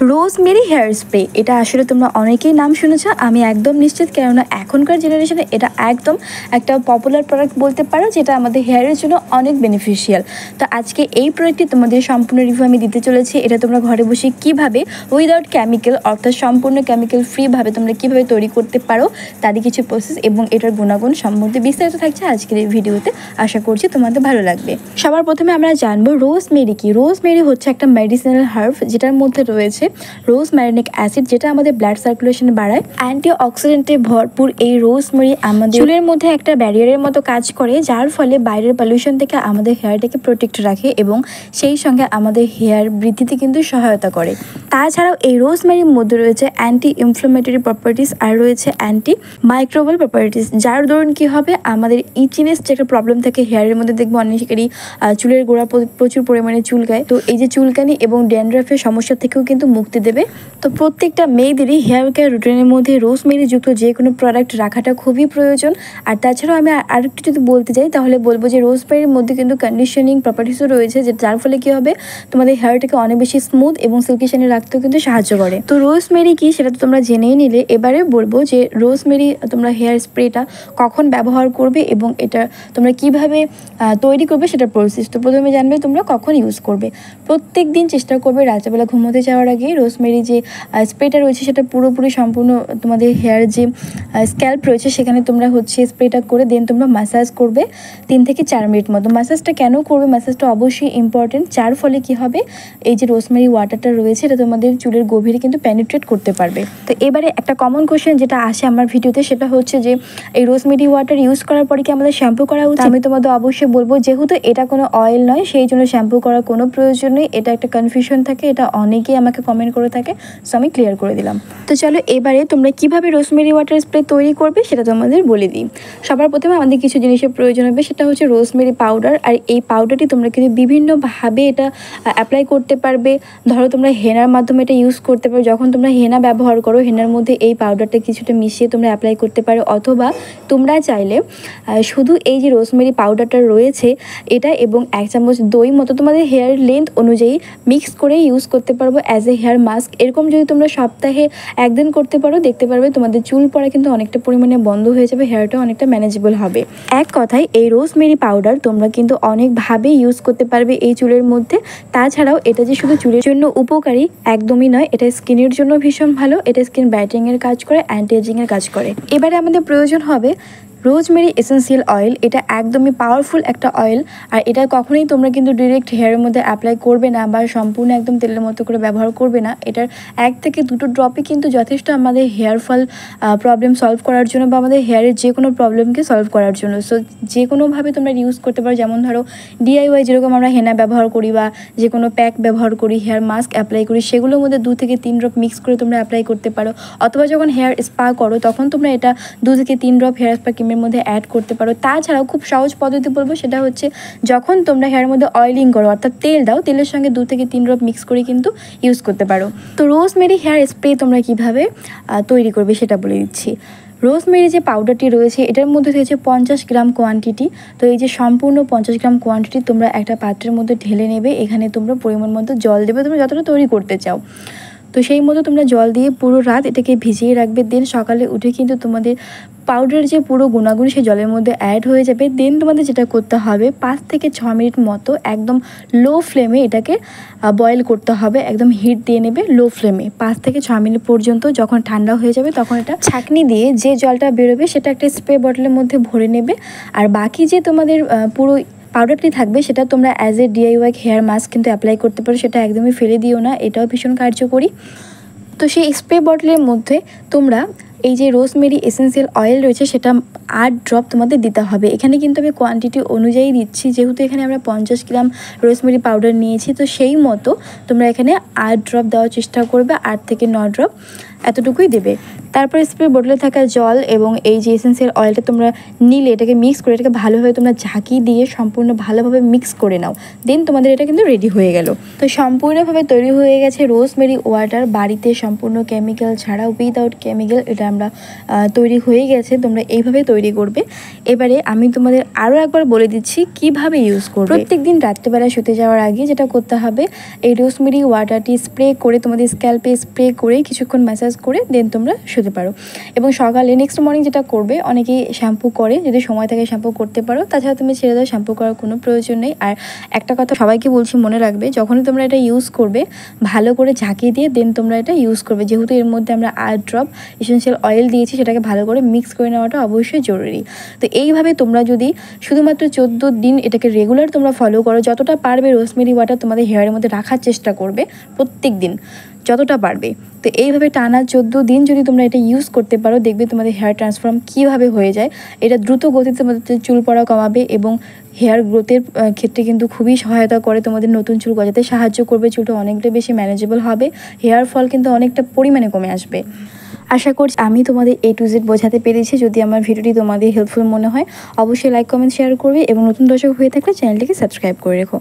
Rosemary hair spray, এটা আসলে তোমরা অনেকেই নাম শুনেছ, আমি একদম নিশ্চিত, কেননা এখনকার জেনারেশনে এটা একদম একটা পপুলার প্রোডাক্ট বলতে পারো, যেটা আমাদের হেয়ারের জন্য অনেক বেনিফিশিয়াল। তো আজকে এই প্রোডাক্টটি তোমাদের সম্পূর্ণ রিভিউ আমি দিতে চলেছি। এটা তোমরা ঘরে বসে কিভাবে উইদাউট কেমিক্যাল, অর্থাৎ সম্পূর্ণ কেমিক্যাল ফ্রিভাবে তোমরা কিভাবে তৈরি করতে পারো তারই কিছু প্রসেস এবং এটার গুণাগুণ সম্বন্ধে বিস্তারিত থাকছে আজকের এই ভিডিওতে। আশা করছি তোমাদের ভালো লাগবে। সবার প্রথমে আমরা জানবো রোজমেরি কি। রোজমেরি হচ্ছে একটা মেডিসিনাল হার্ব, যেটার মধ্যে রয়েছে রোজম্যারিনিক অ্যাসিড, যেটা আমাদের ব্লাড সার্কুলেশন বাড়ায়। অ্যান্টি অক্সিডেন্টে ভরপুর এই রোজমেরি আমাদের চুলের মধ্যে একটা ব্যারিয়ারের মতো কাজ করে, যার ফলে বাইরের পলিউশন থেকে আমাদের হেয়ারটাকে প্রোটেক্ট রাখে এবং সেই সঙ্গে আমাদের হেয়ার বৃদ্ধিতে কিন্তু সহায়তা করে। তাছাড়াও এই রোজমেরির মধ্যে রয়েছে অ্যান্টি ইনফ্লামেটরি প্রপার্টিস আর রয়েছে অ্যান্টি মাইক্রোবাল প্রপার্টিস, যার দরুন কি হবে, আমাদের ইচিনেস যে একটা প্রবলেম থাকে হেয়ারের মধ্যে, দেখবো অনেকেরই চুলের গোড়া প্রচুর পরিমাণে চুলকায়, তো এই যে চুলকানি এবং ড্যান্ড্রাফের সমস্যা থেকেও কিন্তু মুক্তি দেবে। তো প্রত্যেকটা মেয়েদেরই হেয়ার কেয়ার রুটিনের মধ্যে রোজমেরি যুক্ত যে কোনো প্রোডাক্ট রাখাটা খুবই প্রয়োজন। আর তাছাড়াও আমি আরেকটু যদি বলতে চাই তাহলে বলবো যে রোজমেরির মধ্যে কিন্তু কন্ডিশনিং প্রপার্টিসও রয়েছে, যার ফলে কি হবে, তোমাদের হেয়ারটাকে অনেক বেশি স্মুথ এবং সিল্কি শাইনি রাখতেও কিন্তু সাহায্য করে। তো রোজমেরি কি সেটা তো তোমরা জেনেই নিলে। এবারে বলবো যে রোজমেরি তোমরা হেয়ার স্প্রেটা কখন ব্যবহার করবে এবং এটা তোমরা কিভাবে তৈরি করবে সেটা প্রসেস। তো প্রথমে জানবে তোমরা কখন ইউজ করবে। প্রত্যেক দিন চেষ্টা করবে রাত্রেবেলা ঘুমোতে যাওয়ার আগে রোজমেরি যে স্প্রেটা রয়েছে সেটা পুরোপুরি সম্পূর্ণ তোমাদের হেয়ার যে স্ক্যাল্প রয়েছে সেখানে তোমরা স্প্রেটা করে দেন তোমরা ম্যাসাজ করবে 3 থেকে 4 মিনিট মতো। ম্যাসাজটা কেন করবে, ম্যাসাজটা অবশ্যই ইম্পর্টেন্ট, যার ফলে কি হবে, এই যে রোজমেরি ওয়াটারটা রয়েছে এটা তোমাদের চুলের গভীরে কিন্তু পেনিট্রেট করতে পারবে। তো এবারে একটা কমন কোয়েশ্চেন যেটা আসে আমার ভিডিওতে, সেটা হচ্ছে যে এই রোজমেরি ওয়াটার ইউজ করার পরে কি আমাদের শ্যাম্পু করা উচিত? আমি তোমাদের অবশ্যই বলবো, যেহেতু এটা কোনো অয়েল নয় সেই জন্য শ্যাম্পু করার কোনো প্রয়োজন নেই। এটা একটা কনফিউশন থাকে, এটা অনেকেই আমাকে কমেন্ট করে থাকে, সো আমি ক্লিয়ার করে দিলাম। তো চলো এবারে তোমরা কিভাবে রোজমেরি ওয়াটার স্প্রে তৈরি করবে সেটা তোমাদের বলে দিই। সবার প্রথমে আমাদের কিছু জিনিসের প্রয়োজন হবে, সেটা হচ্ছে রোজমেরি পাউডার। আর এই পাউডারটি তোমরা কিন্তু বিভিন্নভাবে এটা অ্যাপ্লাই করতে পারবে। ধরো তোমরা হেনার মাধ্যমে এটা ইউজ করতে পারো, যখন তোমরা হেনা ব্যবহার করো হেনার মধ্যে এই পাউডারটা কিছুটা মিশিয়ে তোমরা অ্যাপ্লাই করতে পারো, অথবা তোমরা চাইলে শুধু এই যে রোজমেরি পাউডারটা রয়েছে এটা এবং 1 চামচ দই মতো তোমাদের হেয়ার লেন্থ অনুযায়ী মিক্স করে ইউজ করতে পারবো অ্যাজ এ হেয়ার মাস্ক। এরকম যদি তোমরা সপ্তাহে একদিন করতে পারো, দেখতে পারবে তোমাদের চুল পড়া কিন্তু অনেকটা পরিমাণে বন্ধ হয়ে যাবে, হেয়ারটা অনেকটা ম্যানেজেবল হবে। এক কথায় এই রোজমেরি পাউডার তোমরা কিন্তু অনেকভাবে ইউজ করতে পারবে এই চুলের মধ্যে। তাছাড়াও এটা যে শুধু চুলের জন্য উপকারী একদমই নয়, এটা স্কিনের জন্য ভীষণ ভালো। এটা স্কিন ব্রাইটেনিংয়ের কাজ করে, অ্যান্টি এজিংয়ের কাজ করে। এবারে আমাদের প্রয়োজন হবে রোজমেরি এসেন্সিয়াল অয়েল। এটা একদমই পাওয়ারফুল একটা অয়েল, আর এটা কখনোই তোমরা কিন্তু ডিরেক্ট হেয়ারের মধ্যে অ্যাপ্লাই করবে না বা সম্পূর্ণ একদম তেলের মতো করে ব্যবহার করবে না। এটার 1 থেকে 2টো ড্রপই কিন্তু যথেষ্ট আমাদের হেয়ার ফল প্রবলেম সলভ করার জন্য বা আমাদের হেয়ারের যে কোনো প্রবলেমকে সলভ করার জন্য। সো যে কোনোভাবে তোমরা ইউজ করতে পারো, যেমন ধরো DIY যেরকম আমরা হেনা ব্যবহার করি বা যে কোনো প্যাক ব্যবহার করি, হেয়ার মাস্ক অ্যাপ্লাই করি, সেগুলোর মধ্যে 2 থেকে 3 ড্রপ মিক্স করে তোমরা অ্যাপ্লাই করতে পারো। অথবা যখন হেয়ার স্পা করো তখন তোমরা এটা 2 থেকে 3 ড্রপ হেয়ার স্পা ক্রিমের মধ্যে অ্যাড করতে পারো। তাছাড়াও খুব সহজ পদ্ধতি বলবো, সেটা হচ্ছে যখন তোমরা হেয়ারের মধ্যে অয়েলিং করো অর্থাৎ তেল দাও, তেলের সঙ্গে 2 থেকে 3 ড্রপ মিক্স করে কিন্তু ইউজ করতে পারো। তো রোজমেরি হেয়ার স্প্রে তোমরা কিভাবে তৈরি করবে সেটা বলে দিচ্ছি। রোজমেরি যে পাউডারটি রয়েছে এটার মধ্যে রয়েছে 50 গ্রাম কোয়ান্টিটি। তো এই যে সম্পূর্ণ 50 গ্রাম কোয়ান্টিটি তোমরা একটা পাত্রের মধ্যে ঢেলে নেবে। এখানে তোমরা পরিমাণ মতো জল দেবে, তোমরা যতটা তৈরি করতে চাও। তো সেই মতো তোমরা জল দিয়ে পুরো রাত এটাকে ভিজিয়ে রাখবে। দেন সকালে উঠে কিন্তু তোমাদের পাউডারের যে পুরো গুণাগুণ সেই জলের মধ্যে অ্যাড হয়ে যাবে। দেন তোমাদের যেটা করতে হবে, 5 থেকে 6 মিনিট মতো একদম লো ফ্লেমে এটাকে বয়েল করতে হবে। একদম হিট দিয়ে নেবে লো ফ্লেমে 5 থেকে 6 মিনিট পর্যন্ত। যখন ঠান্ডা হয়ে যাবে তখন এটা ছাঁকনি দিয়ে যে জলটা বেরোবে সেটা একটা স্প্রে বটলের মধ্যে ভরে নেবে। আর বাকি যে তোমাদের পুরো পাউডারটি থাকবে সেটা তোমরা as a DIY hair mask কিন্তু অ্যাপ্লাই করতে পারো, সেটা একদমই ফেলে দিও না, এটাও ভীষণ কার্যকরী। তো সেই স্প্রে বটলের মধ্যে তোমরা এই যে রোজমেরি এসেন্সিয়াল অয়েল রয়েছে সেটা 8 ড্রপ তোমাদের দিতে হবে। এখানে কিন্তু আমি কোয়ান্টিটি অনুযায়ী দিচ্ছি, যেহেতু এখানে আমরা 50 গ্রাম রোজমেরি পাউডার নিয়েছি, তো সেই মতো তোমরা এখানে 8 ড্রপ দেওয়ার চেষ্টা করবে, 8 থেকে 9 ড্রপ এতটুকুই দেবে। তারপরে স্প্রে বোতলে থাকা জল এবং এই যে এসেন্সিয়াল অয়েলটা তোমরা নিলে এটাকে মিক্স করে এটাকে ভালোভাবে তোমরা ঝাঁকি দিয়ে সম্পূর্ণ ভালোভাবে মিক্স করে নাও। দেন তোমাদের এটা কিন্তু রেডি হয়ে গেল। তো সম্পূর্ণভাবে তৈরি হয়ে গেছে রোজমেরি ওয়াটার বাড়িতে, সম্পূর্ণ কেমিক্যাল ছাড়া, উইদাউট কেমিক্যাল। এটা আমরা তৈরি হয়ে গেছে, তোমরা এইভাবে তৈরি করবে। এবারে আমি তোমাদের আরও একবার বলে দিচ্ছি কিভাবে ইউজ করবে। প্রত্যেকদিন রাত্রেবেলা শুতে যাওয়ার আগে যেটা করতে হবে, এই রোজমেরি ওয়াটারটি স্প্রে করে তোমাদের স্ক্যাল্পে স্প্রে করে কিছুক্ষণ ম্যাসাজ করে দেন তোমরা শুতে পারো। এবং সকালে নেক্সট মর্নিং যেটা করবে, অনেকেই শ্যাম্পু করে, যদি সময় থাকে শ্যাম্পু করতে পারো, তাছাড়া তুমি ছেড়ে দাও, শ্যাম্পু করার কোনো প্রয়োজন নেই। আর একটা কথা সবাইকে বলছি, মনে রাখবে যখনই তোমরা এটা ইউজ করবে ভালো করে ঝাঁকিয়ে দিয়ে দেন তোমরা এটা ইউজ করবে। যেহেতু এর মধ্যে আমরা 8 ড্রপ এসেনশিয়াল অয়েল দিয়েছি, সেটাকে ভালো করে মিক্স করে নেওয়াটা অবশ্যই জরুরি। তো এইভাবে তোমরা যদি শুধুমাত্র 14 দিন এটাকে রেগুলার তোমরা ফলো করো, যতটা পারবে রোজমেরি ওয়াটার তোমাদের হেয়ারের মধ্যে রাখার চেষ্টা করবে প্রত্যেক দিন যতটা পারবে। তো এইভাবে টানা 14 দিন যদি তোমরা এটা ইউজ করতে পারো, দেখবে তোমাদের হেয়ার ট্রান্সফর্ম কীভাবে হয়ে যায়। এটা দ্রুত গতিতে তোমাদের চুল পড়া কমাবে এবং হেয়ার গ্রোথের ক্ষেত্রে কিন্তু খুবই সহায়তা করে, তোমাদের নতুন চুল গজাতে সাহায্য করবে, চুলটা অনেকটা বেশি ম্যানেজেবল হবে, হেয়ার ফল কিন্তু অনেকটা পরিমাণে কমে আসবে। আশা করছি আমি তোমাদের A to Z বোঝাতে পেরেছি। যদি আমার ভিডিওটি তোমাদের হেল্পফুল মনে হয় অবশ্যই লাইক, কমেন্ট, শেয়ার করবে এবং নতুন দর্শক হয়ে থাকলে চ্যানেলটিকে সাবস্ক্রাইব করে রেখো।